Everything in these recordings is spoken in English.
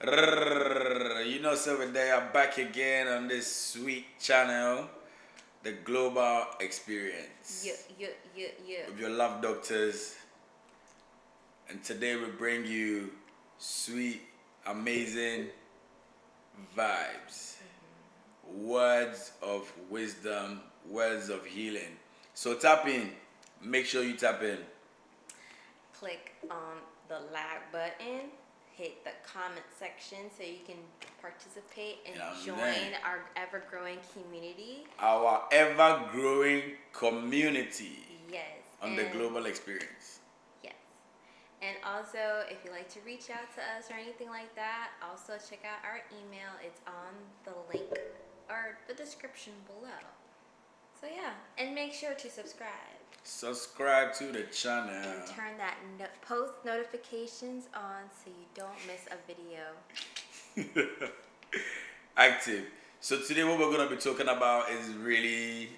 You know, so they are back again on this sweet channel, the Global Yeah, Experience, yeah, yeah, yeah. with your love doctors. And today we bring you sweet, amazing vibes, words of wisdom, words of healing. So tap in. Make sure you tap in. Click on the like button, hit the comment section so you can participate and You know what I'm join saying? our ever growing community. Our ever growing community Yes, on the Global Experience. yes. And also, if you'd like to reach out to us or anything like that, also check out our email. It's on the link or the description below. So yeah, and make sure to subscribe. Subscribe to the channel. And turn that post notifications on so you don't miss a video. Active. So today what we're gonna be talking about is really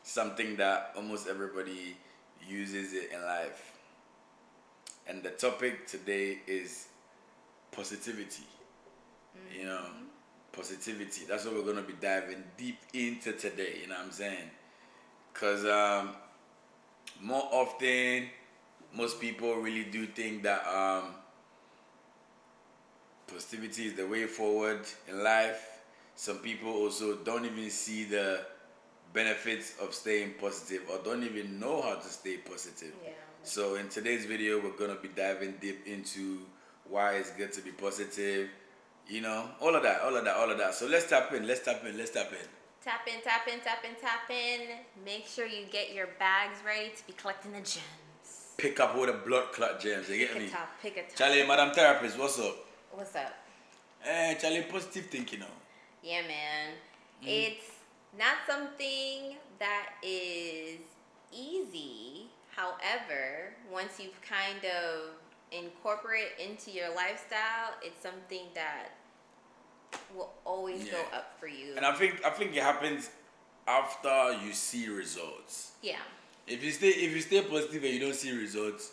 something that almost everybody uses it in life. And the topic today is positivity. You know, positivity. That's what we're gonna be diving deep into today. You know what I'm saying? Cause more often, most people really do think that positivity is the way forward in life. Some people also don't even see the benefits of staying positive or don't even know how to stay positive. Yeah. So in today's video, we're gonna be diving deep into why it's good to be positive. You know, all of that. So let's tap in. Tap in, tap in, tap in, tap in. Make sure you get your bags ready to be collecting the gems. Pick up all the blood clot gems. You get Pick me? pick a top. Charlie, Madam Therapist, what's up? What's up? Charlie, positive thinking now. Yeah, man. It's not something that is easy. However, once you've kind of incorporate into your lifestyle, it's something that will always go up for you. And I think it happens after you see results. Yeah. If you stay positive and you don't see results,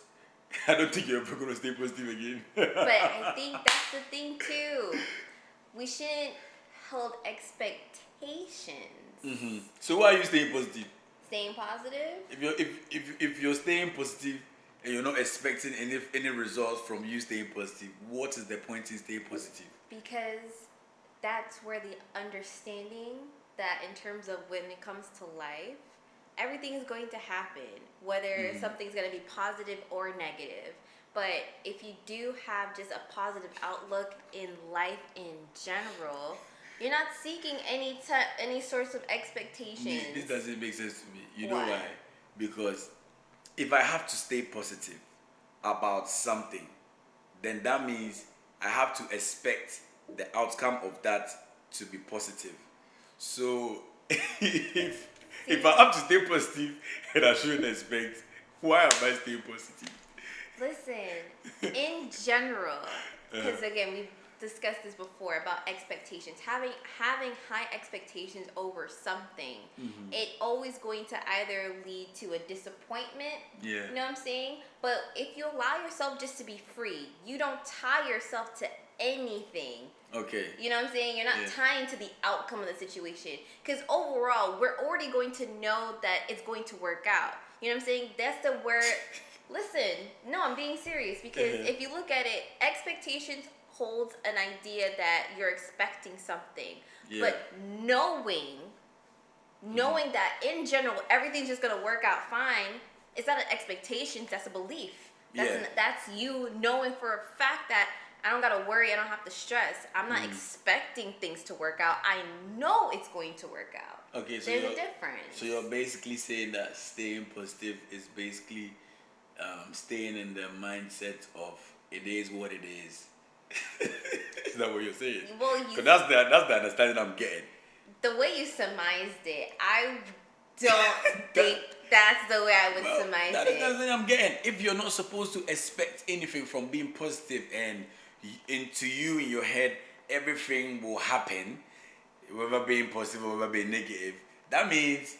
I don't think you're ever gonna stay positive again. But I think that's the thing too. We shouldn't hold expectations. So why are you staying positive? Staying positive. If you're staying positive and you're not expecting any results from you staying positive, what is the point in staying positive? Because that's where the understanding that in terms of when it comes to life, everything is going to happen, whether something's going to be positive or negative. But if you do have just a positive outlook in life in general, you're not seeking any sorts of expectations. This doesn't make sense to me. You know Why? why? Because if I have to stay positive about something, then that means I have to expect the outcome of that to be positive. So if I have to stay positive and I shouldn't expect, why am I staying positive? Listen, in general, because again, we've discussed this before about expectations. Having high expectations over something, it always going to either lead to a disappointment. Yeah. You know what I'm saying? But if you allow yourself just to be free, you don't tie yourself to anything. Okay. You know what I'm saying? You're not tying to the outcome of the situation. Because overall, we're already going to know that it's going to work out. You know what I'm saying? That's the word. Listen, no, I'm being serious. Because if you look at it, expectations holds an idea that you're expecting something. Yeah. But knowing that in general, everything's just going to work out fine, it's not an expectation, that's a belief. That's you knowing for a fact that I don't gotta worry, I don't have to stress. I'm not expecting things to work out. I know it's going to work out. Okay, so there's a difference. So you're basically saying that staying positive is basically staying in the mindset of it is what it is. Is that what you're saying? Well, because that's the understanding I'm getting. The way you surmised it, I don't think that's the way I would surmise That's it. the thing I'm getting. If you're not supposed to expect anything from being positive and into you in your head, everything will happen, whether being positive or whether being negative, that means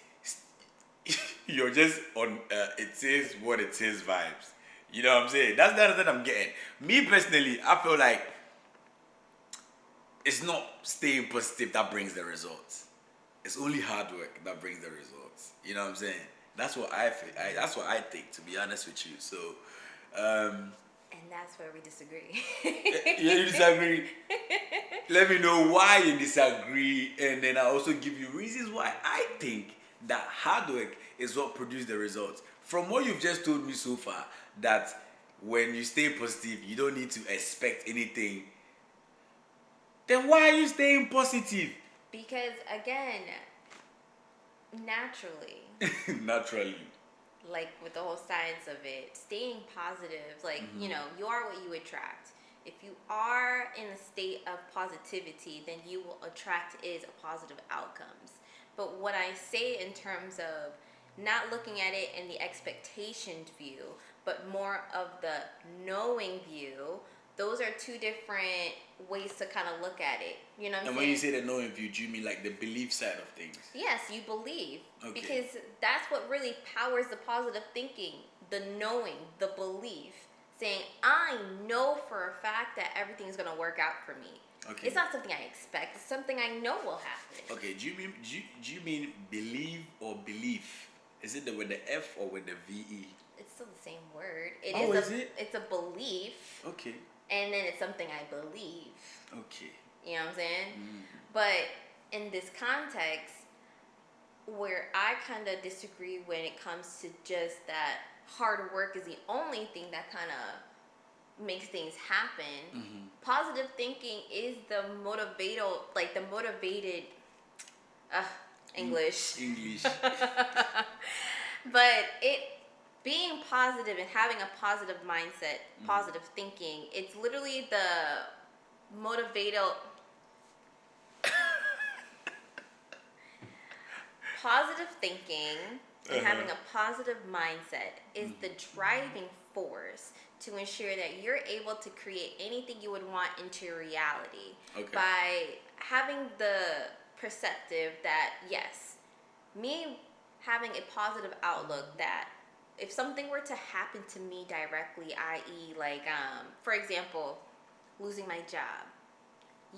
you're just on it is what it is vibes. You know what I'm saying? That's the thing I'm getting. Me personally, I feel like it's not staying positive that brings the results. It's only hard work that brings the results. You know what I'm saying? That's what I feel. That's what I think, to be honest with you. So, And that's where we disagree. you disagree? Let me know why you disagree, and then I also give you reasons why I think that hard work is what produced the results. From what you've just told me so far, that when you stay positive, you don't need to expect anything. Then why are you staying positive? Because again, naturally, Naturally. like with the whole science of it, staying positive, like, you know, you are what you attract. If you are in a state of positivity, then you will attract is positive outcomes. But what I say in terms of not looking at it in the expectation view, but more of the knowing view, those are two different ways to kind of look at it. You know what I'm And saying? when you say the knowing view, do you mean like the belief side of things? Yes, you believe. Okay. Because that's what really powers the positive thinking, the knowing, the belief. Saying, I know for a fact that everything's going to work out for me. Okay. It's not something I expect. It's something I know will happen. Okay, do you mean believe or belief? Is it with the F or with the VE? It's still the same word. Is it? It's a belief. Okay. And then it's something I believe. Okay. You know what I'm saying? But in this context, where I kind of disagree when it comes to just that hard work is the only thing that kind of makes things happen. Positive thinking is the motivated English. But it being positive and having a positive mindset, positive thinking, it's literally the motivated positive thinking and having a positive mindset is the driving force to ensure that you're able to create anything you would want into reality. Okay. By having the perceptive that, yes, me having a positive outlook that if something were to happen to me directly, i.e., like, for example, losing my job,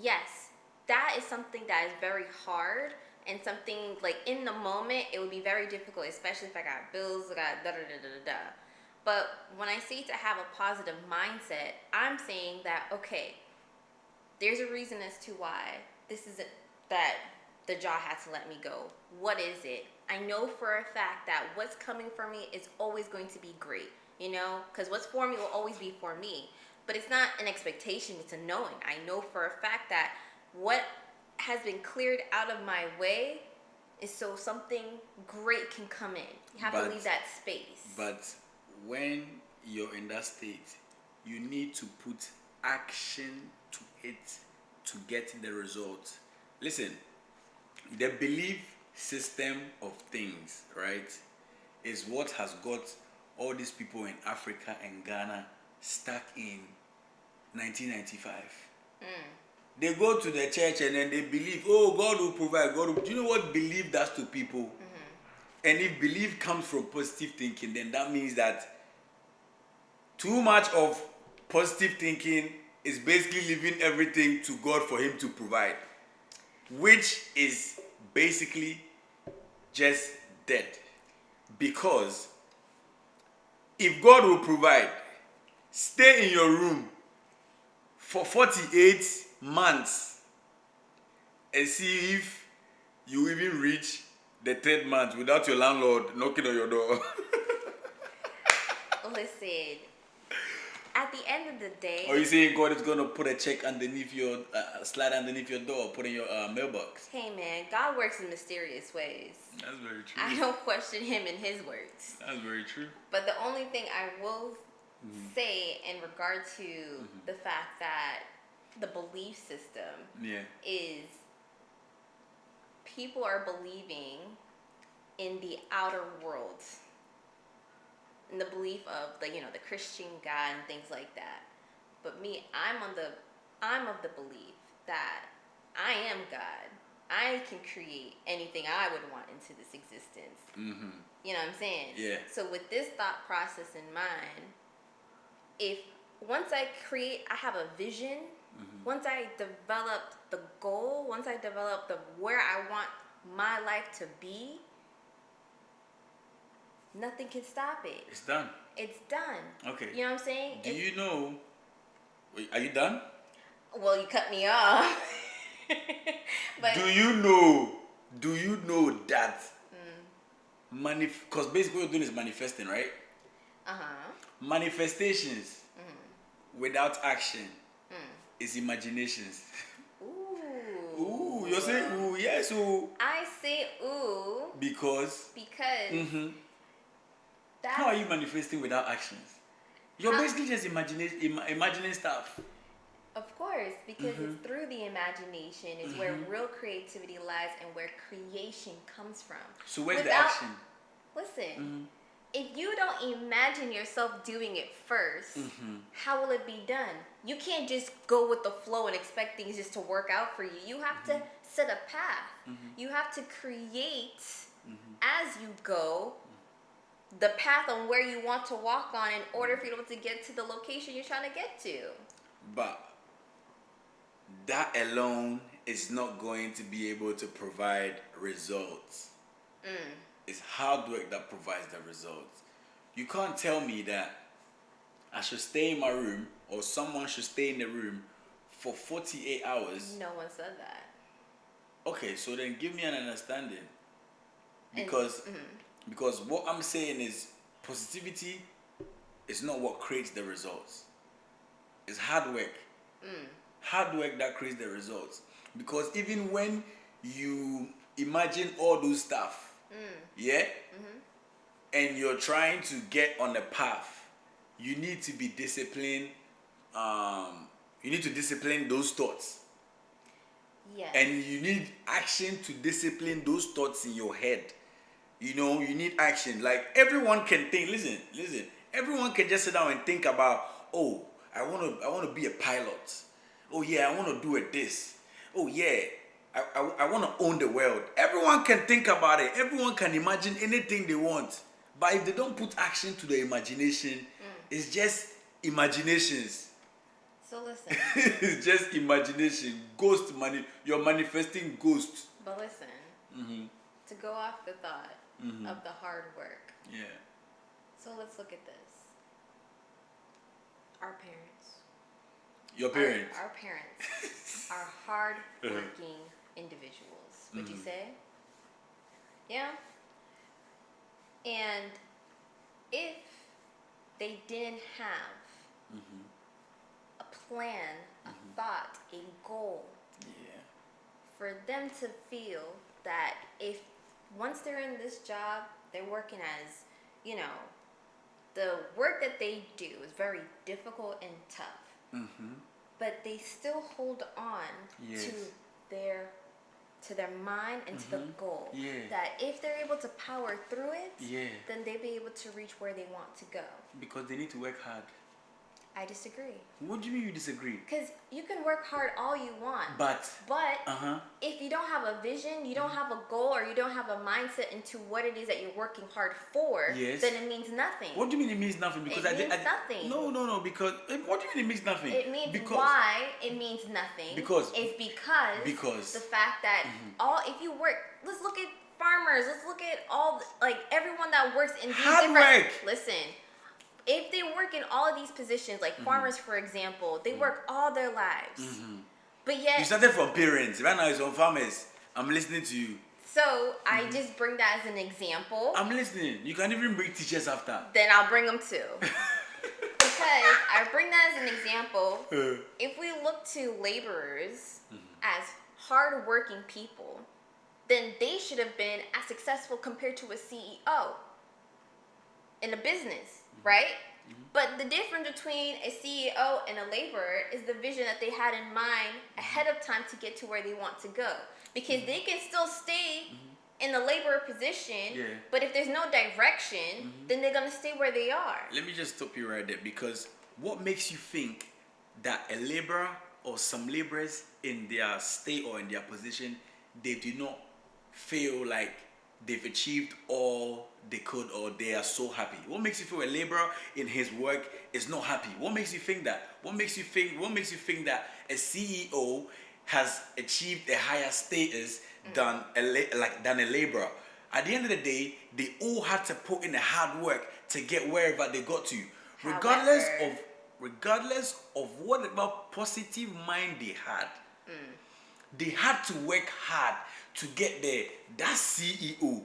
yes, that is something that is very hard and something like in the moment it would be very difficult, especially if I got bills, I got da. But when I say to have a positive mindset, I'm saying that, okay, there's a reason as to why this isn't that the job had to let me go. What is it? I know for a fact that what's coming for me is always going to be great, you know, because what's for me will always be for me. But it's not an expectation, it's a knowing. I know for a fact that what has been cleared out of my way is so something great can come in. You have to leave that space. But when you're in that state, you need to put action to it to get the result. Listen, the belief system of things, right, is what has got all these people in Africa and Ghana stuck in 1995. They go to the church and then they believe, oh, God will provide. Do you know what belief does to people? And if belief comes from positive thinking, then that means that too much of positive thinking is basically leaving everything to God for Him to provide, which is basically just dead. Because if God will provide, stay in your room for 48 months and see if you even reach the third month without your landlord knocking on your door. Listen, at the end of the day... Or you saying God is going to put a check underneath your, slide underneath your door, put in your mailbox? Hey man, God works in mysterious ways. That's very true. I don't question Him in His words. That's very true. But the only thing I will say in regard to the fact that the belief system is people are believing in the outer world, in the belief of the the Christian God and things like that. But me, I'm of the belief that I am God. I can create anything I would want into this existence. You know what I'm saying? Yeah. So with this thought process in mind, if once I have a vision Once I developed the goal, once I developed the where I want my life to be, nothing can stop it. It's done. It's done. Okay. You know what I'm saying? Do you know? Wait, are you done? Well, you cut me off. But Do you know? Do you know that? Because basically what you're doing is manifesting, right? Manifestations without action is imaginations. Ooh. Ooh, you're saying ooh, yes, ooh. I say ooh Because that's how are you manifesting without actions? You're basically just imagining stuff. of course, because it's through the imagination is where real creativity lies and where creation comes from. So where's the action? Listen, if you don't imagine yourself doing it first, how will it be done? You can't just go with the flow and expect things just to work out for you. You have to set a path. You have to create as you go the path on where you want to walk on in order for you to get to the location you're trying to get to. But that alone is not going to be able to provide results. It's hard work that provides the results. You can't tell me that I should stay in my room or someone should stay in the room for 48 hours. No one said that. Okay, so then give me an understanding. Because what I'm saying is positivity is not what creates the results. It's hard work. Hard work that creates the results. Because even when you imagine all those stuff, and you're trying to get on a path, you need to be disciplined. You need to discipline those thoughts. Yes. And you need action to discipline those thoughts in your head. You know, you need action. Like everyone can think. Listen. Everyone can just sit down and think about, oh, I want to be a pilot. Oh yeah, I want to do this. Oh yeah, I want to own the world. Everyone can think about it. Everyone can imagine anything they want. But if they don't put action to the imagination, it's just imaginations. So listen. It's just imagination. Ghost money. You're manifesting ghosts. But listen. To go off the thought of the hard work. Yeah. So let's look at this. Our parents. Your parents. Our parents are hard-working individuals. Would you say? Yeah. And if they didn't have a plan, a thought, a goal, for them to feel that if once they're in this job, they're working as, you know, the work that they do is very difficult and tough. But they still hold on to their mind and to the goal. That if they're able to power through it, then they'll be able to reach where they want to go. Because they need to work hard. I disagree. What do you mean you disagree? Because you can work hard all you want. But if you don't have a vision, you don't have a goal, or you don't have a mindset into what it is that you're working hard for, then it means nothing. What do you mean it means nothing? Because it means nothing. No. Because what do you mean it means nothing? It means why it means nothing. Because the fact that if you work, let's look at farmers. Let's look at everyone that works in these hard work. Listen. If they work in all of these positions, like farmers, for example, they work all their lives. But yet... You started from parents. Right now it's on farmers. I'm listening to you. So, I just bring that as an example. I'm listening. You can even bring teachers after. Then I'll bring them too. Because I bring that as an example. If we look to laborers as hard-working people, then they should have been as successful compared to a CEO in a business. Right? But the difference between a CEO and a laborer is the vision that they had in mind ahead of time to get to where they want to go. Because they can still stay in the laborer position, but if there's no direction, then they're going to stay where they are. Let me just stop you right there, because what makes you think that a laborer or some laborers in their state or in their position, they do not feel like they've achieved all they could, or they are so happy? What makes you feel a laborer in his work is not happy? What makes you think that? What makes you think that a CEO has achieved a higher status than than a laborer? At the end of the day, they all had to put in the hard work to get wherever they got to, regardless However, of whatever positive mind they had. They had to work hard to get there. That CEO,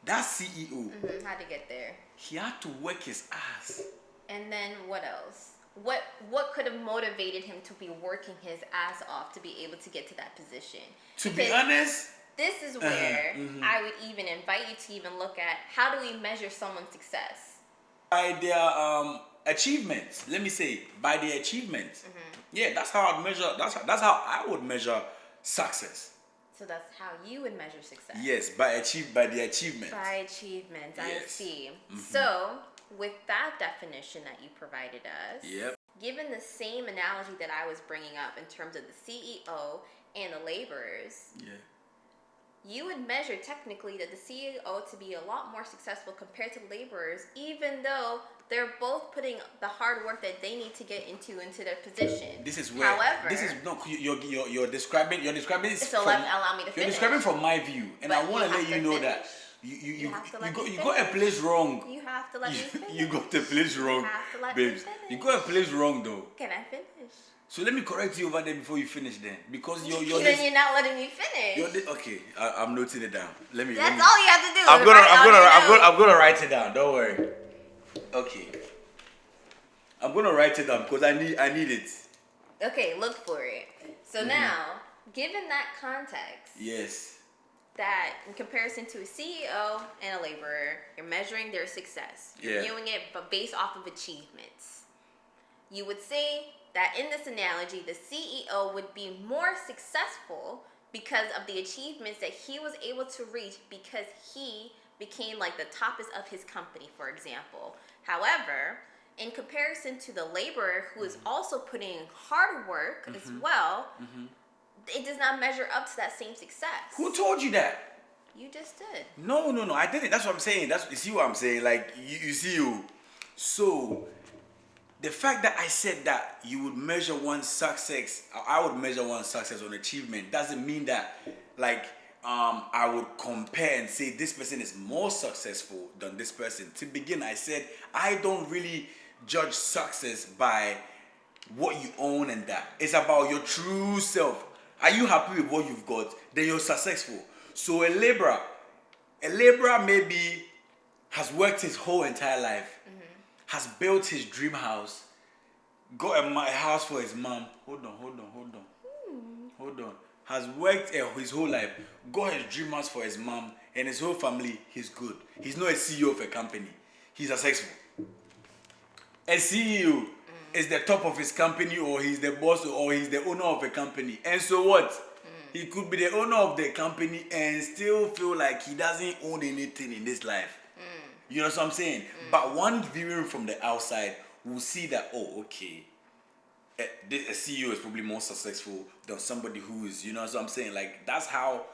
how to get there. he had to work his ass. And then what else? What could have motivated him to be working his ass off to be able to get to that position? To be honest, this is where I would even invite you to even look at, how do we measure someone's success? by their achievements. Let me say, by their achievements. Yeah, that's how I'd measure. That's how I would measure success. So that's how you would measure success. Yes, by the achievement. By achievement, I Yes. see. So, with that definition that you provided us, Yep. given the same analogy that I was bringing up in terms of the CEO and the laborers, Yeah. you would measure technically that the CEO to be a lot more successful compared to laborers, even though they're both putting the hard work that they need to get into their position. This is where. However, This is no. You're describing. You're describing this. so allow me to You're finish. describing from my view, and But I want you to let have you to know finish. that you have to let me you got a finish. place wrong. You have to let me finish. You got the place wrong, have to let me babes. finish. You got a place wrong though. Can I finish? So let me correct you over there before you finish then, because you're Then you're not letting me finish. okay. I'm noting it down. Let me. That's all you have to do. I'm is write down your notes. I'm gonna write it down. Don't worry. Okay. I'm gonna write it down because I need it. Okay, look for it. So now, given that context, Yes. that in comparison to a CEO and a laborer, you're measuring their success. You're Yeah. viewing it but based off of achievements. You would say that in this analogy, the CEO would be more successful because of the achievements that he was able to reach because he became like the toppest of his company, for example. However, in comparison to the laborer who is also putting in hard work as well, it does not measure up to that same success. Who told you that? You just did. No, I didn't. That's what I'm saying. You see what I'm saying? Like you see you. So the fact that I said that you would measure one's success, I would measure one's success on achievement, doesn't mean that like I would compare and say this person is more successful than this person. To begin, I said I don't really judge success by what you own and that. It's about your true self. Are you happy with what you've got? Then you're successful. So a laborer maybe has worked his whole entire life, has built his dream house, got a house for his mom. Hold on. Has worked his whole life, got his dream house for his mom and his whole family. He's good. He's not a CEO of a company. He's successful. A CEO is the top of his company, or he's the boss, or he's the owner of a company. And so what? He could be the owner of the company and still feel like he doesn't own anything in this life. You know what I'm saying? But one viewing from the outside will see that, oh, okay, a CEO is probably more successful than somebody who is, you know what I'm saying? Like, that's how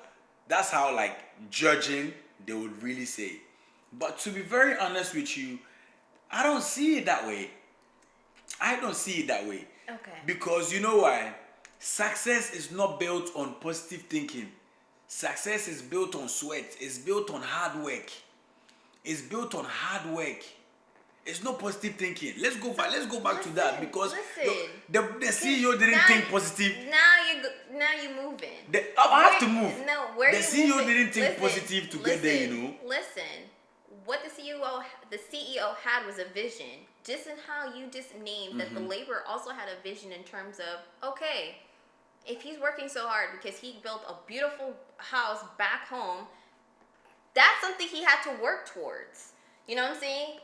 like judging they would really say. But to be very honest with you, I don't see it that way. Okay. Because you know why? Success is not built on positive thinking. Success is built on sweat. It's built on hard work. It's not positive thinking. Let's go back to that, because the CEO didn't think positive. Now you're moving. I have to move. No, where the you CEO moving? didn't think positive to get there, you know. Listen, what the CEO had was a vision. Just in how you just named that the laborer also had a vision in terms of, okay, if he's working so hard because he built a beautiful house back home, that's something he had to work towards. You know what I'm saying?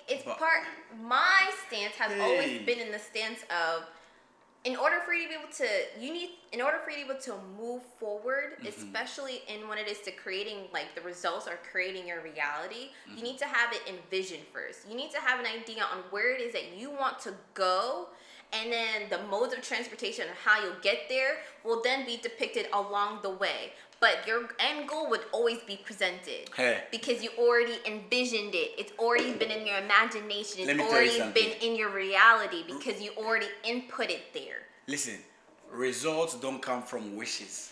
My stance has always been in the stance of, in order for you to be able to move forward, especially in when it is to creating like the results or creating your reality, you need to have it in vision first. You need to have an idea on where it is that you want to go, and then the modes of transportation and how you'll get there will then be depicted along the way. But your end goal would always be presented. Hey. Because you already envisioned it. It's already been in your imagination. Let me It's tell you already something. been in your reality because you already input it there. Listen, results don't come from wishes.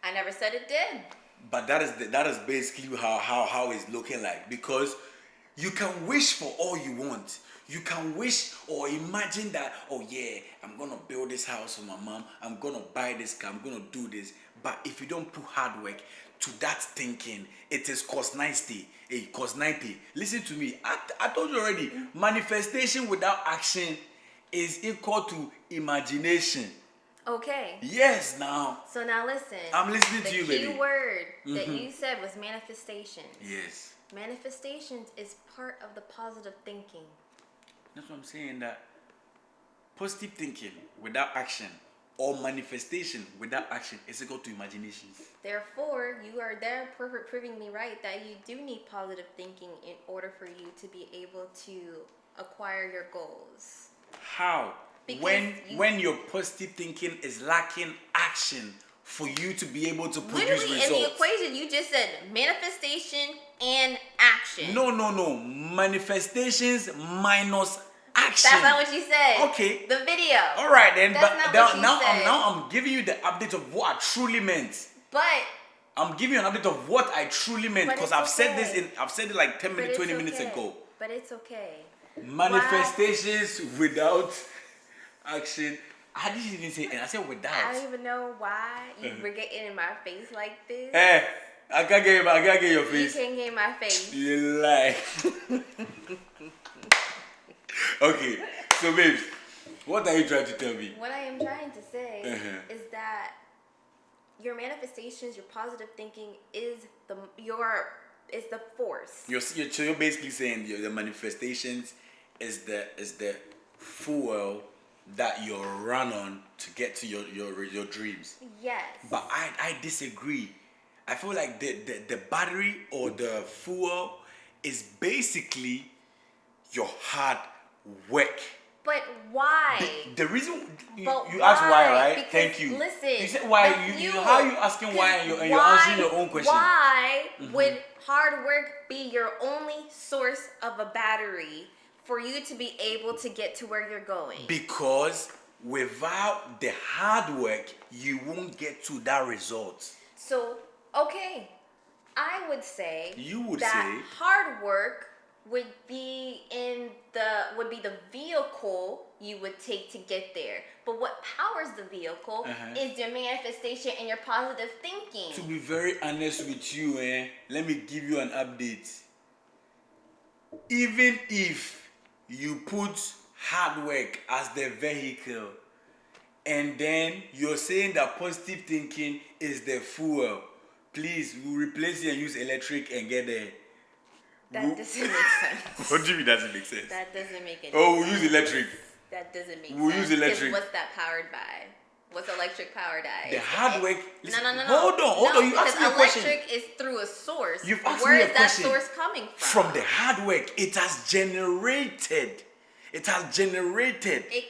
I never said it did. But that is basically how it's looking like, because you can wish for all you want. You can wish or imagine that, oh yeah, I'm gonna build this house for my mom, I'm gonna buy this car, I'm gonna do this. But if you don't put hard work to that thinking, it is cost 90. Hey, cost 90. Listen to me. I told you already, manifestation without action is equal to imagination. Okay. Yes, now. So now listen. I'm listening to you, baby. The key word that you said was manifestations. Yes. Manifestations is part of the positive thinking. That's what I'm saying, that positive thinking without action or manifestation without action is equal to imaginations. Therefore, you are there proving me right that you do need positive thinking in order for you to be able to acquire your goals. How? Because when your positive thinking is lacking action for you to be able to produce literally results. In the equation, you just said manifestation and action. No. Manifestations minus action. That's not what you said. Okay. The video. All right then. That's But not what you now said. I'm giving you the update of what I truly meant. But I'm giving you an update of what I truly meant, because I've said it like 10 minutes, 20 minutes ago. But it's okay. Manifestations without action. I didn't even say, and I said without. I don't even know why you were getting in my face like this. Hey, I can't get your face. You can't get in my face. You lie. Okay, so babes, what are you trying to tell me? What I am trying to say is that your manifestations, your positive thinking is the force. So you're basically saying the manifestations is the fuel that you run on to get to your dreams. Yes. But I disagree. I feel like the battery or the fuel is basically your hard work. But why? The reason you But asked why, right? Because, Thank you. Listen. You said why. How are you asking why and you're answering your own question? Why would hard work be your only source of a battery for you to be able to get to where you're going? Because without the hard work, you won't get to that result. So, okay, I would say that hard work would be the vehicle you would take to get there. But what powers the vehicle is your manifestation and your positive thinking. To be very honest with you, let me give you an update. Even if you put hard work as the vehicle, and then you're saying that positive thinking is the fuel, please, we'll replace it and use electric and get there. That doesn't make sense. What do you mean doesn't make sense? That doesn't make any sense. Oh, we'll use electric. That doesn't make sense. We'll use electric. What's that powered by? What's electric powered by? The hard work. Listen, no. Hold on. You asked me a question. Electric is through a source. You've asked Where me a is question. that source coming from? From the hard work, it has generated. It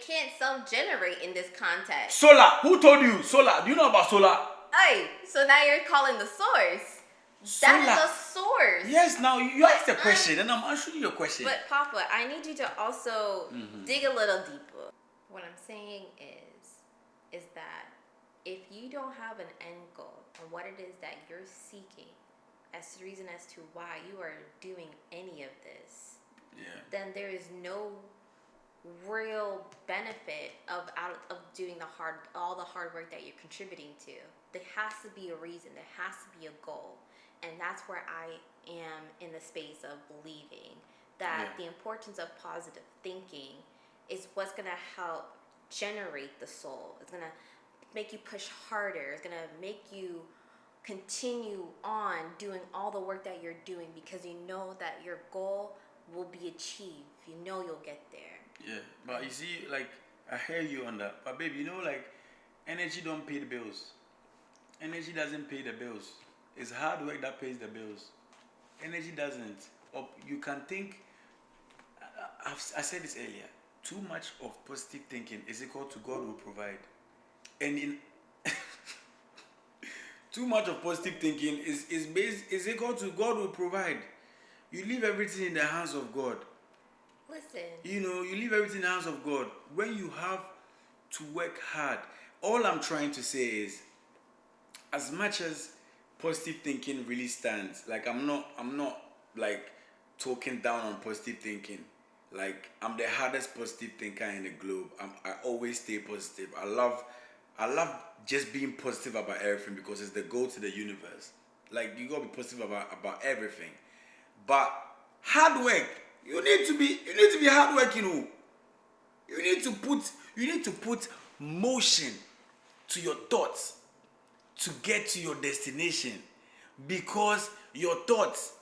can't self-generate in this context. Solar. Who told you? Solar. Do you know about solar? Hey, so now you're calling the source. That is a source. Yes, now you asked the question and I'm answering your question. But Papa, I need you to also dig a little deeper. What I'm saying is that if you don't have an end goal on what it is that you're seeking as the reason as to why you are doing any of this, then there is no real benefit of doing all the hard work that you're contributing to. There has to be a reason. There has to be a goal. And that's where I am in the space of believing that the importance of positive thinking is what's going to help generate the soul. It's going to make you push harder. It's going to make you continue on doing all the work that you're doing because you know that your goal will be achieved. You know you'll get there. Yeah, but you see, like, I hear you on that. But babe, energy don't pay the bills. Energy doesn't pay the bills. It's hard work that pays the bills. Energy doesn't. Or you can think, I said this earlier, too much of positive thinking is equal to God will provide. And in too much of positive thinking is equal to God will provide. You leave everything in the hands of God. Listen. You leave everything in the hands of God. When you have to work hard, all I'm trying to say is, as much as positive thinking really stands, like I'm not like talking down on positive thinking. Like, I'm the hardest positive thinker in the globe. I always stay positive. I love just being positive about everything because it's the goal to the universe. Like, you gotta be positive about everything. But hard work, you need to be hardworking. You need to put motion to your thoughts to get to your destination, because your thoughts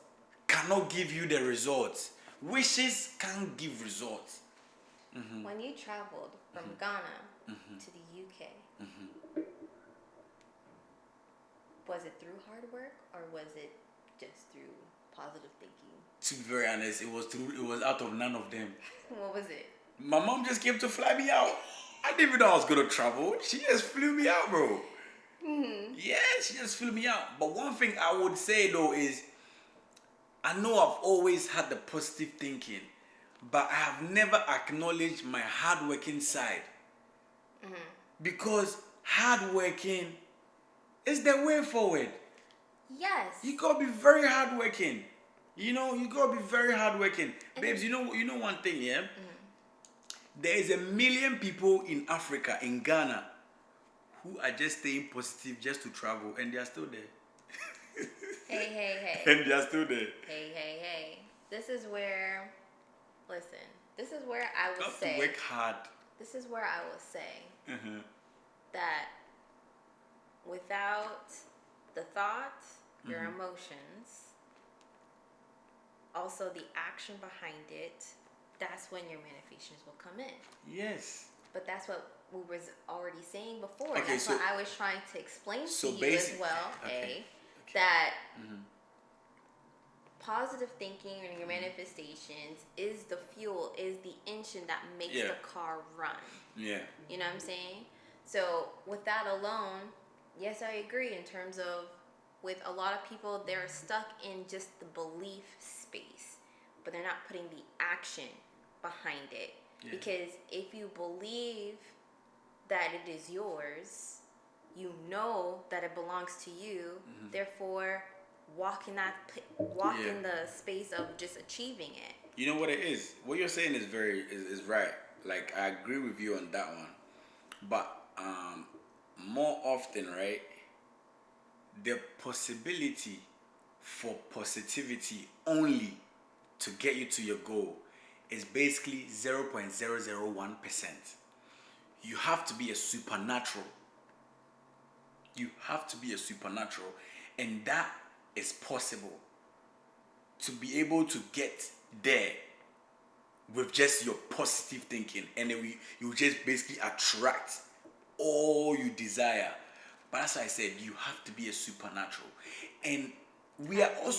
cannot give you the results. Wishes can't give results. When you traveled from Ghana to the UK, was it through hard work or was it just through positive thinking? To be very honest, it was out of none of them. What was it? My mom just came to fly me out. I didn't even know I was gonna travel. She just flew me out, bro. Yeah, she just flew me out. But one thing I would say though is, I know I've always had the positive thinking, but I have never acknowledged my hardworking side. Because hardworking is the way forward. Yes. You gotta be very hardworking. You gotta be very hardworking. Babes, you know one thing, yeah? There is 1 million people in Africa, in Ghana, who are just staying positive just to travel, and they are still there. Hey. And they are still there. Hey. This is where I would Have say. to work hard. This is where I would say that without the thoughts, your emotions, also the action behind it, that's when your manifestations will come in. Yes. But that's what we was already saying before. Okay, that's what I was trying to explain to you as well. Okay. That positive thinking and your manifestations is the fuel, is the engine that makes the car run. Yeah. You know what I'm saying? So with that alone, yes, I agree in terms of, with a lot of people, they're stuck in just the belief space, but they're not putting the action behind it. Yeah. Because if you believe that it is yours, you know that it belongs to you, therefore walk in the space of just achieving it. You know what it is? What you're saying is right. Like, I agree with you on that one. But more often, right, the possibility for positivity only to get you to your goal is basically 0.001%. You have to be a supernatural. And that is possible to be able to get there with just your positive thinking, and then you just basically attract all you desire. But as I said, you have to be a supernatural, and we are all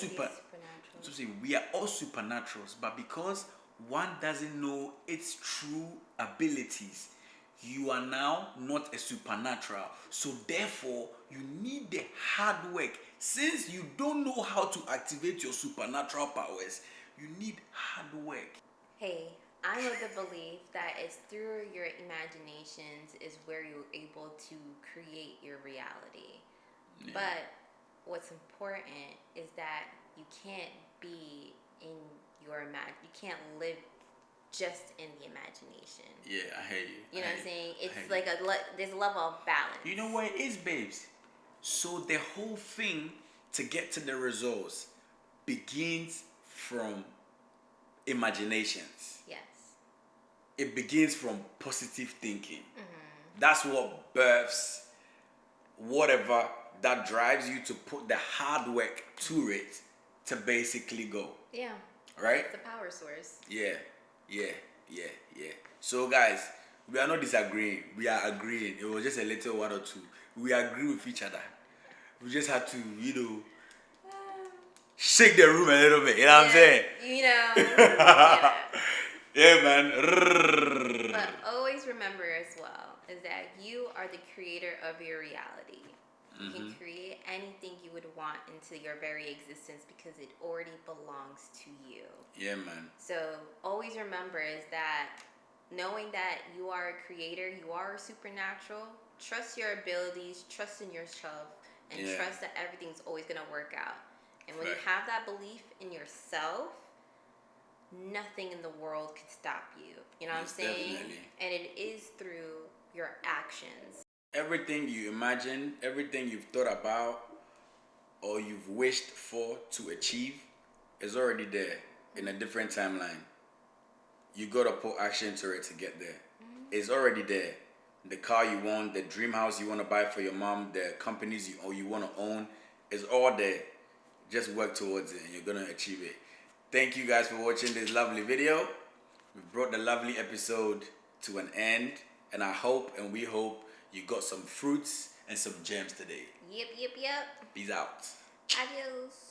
supernaturals. But because one doesn't know its true abilities, you are now not a supernatural. So therefore, you need the hard work. Since you don't know how to activate your supernatural powers, you need hard work. Hey, I'm of the belief that it's through your imaginations is where you're able to create your reality. Yeah. But what's important is that you can't be in your you can't live just in the imagination. Yeah, I hear you. You know what I'm saying? It's like there's a level of balance. You know what it is, babes? So the whole thing to get to the results begins from imaginations. Yes. It begins from positive thinking. That's what births whatever that drives you to put the hard work to it to basically go. Yeah. Right? It's the power source. Yeah. So guys, we are not disagreeing. We are agreeing. It was just a little one or two. We agree with each other. We just had to, shake the room a little bit. You know what I'm saying? Yeah, man. But always remember as well is that you are the creator of your reality. You can create anything you would want into your very existence because it already belongs to you. Yeah, man. So always remember is that knowing that you are a creator, you are supernatural, trust your abilities, trust in yourself, and Yeah. trust that everything's always going to work out. And when Right. you have that belief in yourself, nothing in the world can stop you. You know what I'm Yes, saying? definitely. And it is through your actions. Everything you imagine, everything you've thought about, or you've wished for to achieve is already there in a different timeline. You gotta put action to it to get there. It's already there. The car you want, the dream house you want to buy for your mom, the companies you want to own, is all there. Just work towards it and you're gonna achieve it. Thank you guys for watching this lovely video. We brought the lovely episode to an end, and I hope and we hope you got some fruits and some gems today. Yep. Peace out. Adios.